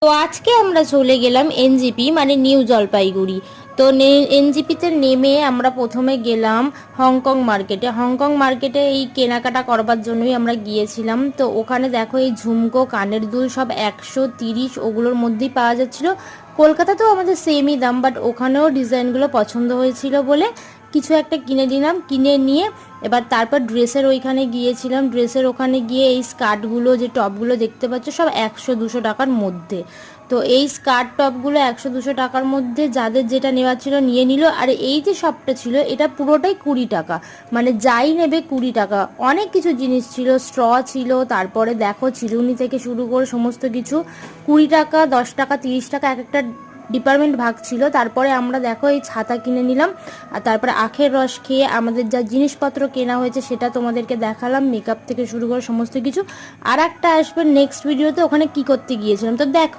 তো আজকে আমরা চলে গেলাম এনজিপি মানে নিউ জলপাইগুড়ি। তো এনজিপিতে নেমে আমরা প্রথমে গেলাম হংকং মার্কেটে এই কেনাকাটা করবার জন্যই আমরা গিয়েছিলাম। তো ওখানে দেখো এই ঝুমকো কানের দুল সব 130 ওগুলোর মধ্যেই পাওয়া যাচ্ছিল। কলকাতাতেও আমাদের সেমই দাম, বাট ওখানেও ডিজাইনগুলো পছন্দ হয়েছিল বলে কিছু একটা কিনে নিলাম। কিনে নিয়ে এবার তারপর ড্রেসের ওইখানে গিয়েছিলাম। ড্রেসের ওখানে গিয়ে এই স্কার্টগুলো যে টপগুলো দেখতে পাচ্ছ সব 100-200 টাকার মধ্যে। তো এই স্কার্ট টপগুলো 100-200 টাকার মধ্যে যাদের যেটা নেওয়ার ছিল নিয়ে নিল। আর এই যে শপটা ছিল এটা পুরোটাই 20 টাকা, মানে যাই নেবে 20 টাকা। অনেক কিছু জিনিস ছিল, স্ট্র ছিল, তারপরে দেখো চিরুনি থেকে শুরু করে সমস্ত কিছু 20 টাকা, 10 টাকা, 30 টাকা এক একটা ডিপার্টমেন্ট ভাগ ছিল। তারপরে আমরা দেখো এই ছাতা কিনে নিলাম। আর তারপরে আখের রস খেয়ে আমাদের যা জিনিসপত্র কেনা হয়েছে সেটা তোমাদেরকে দেখালাম, মেকআপ থেকে শুরু করে সমস্ত কিছু। আর একটা আসবে নেক্সট ভিডিওতে ওখানে কি করতে গিয়েছিলাম, তো দেখো।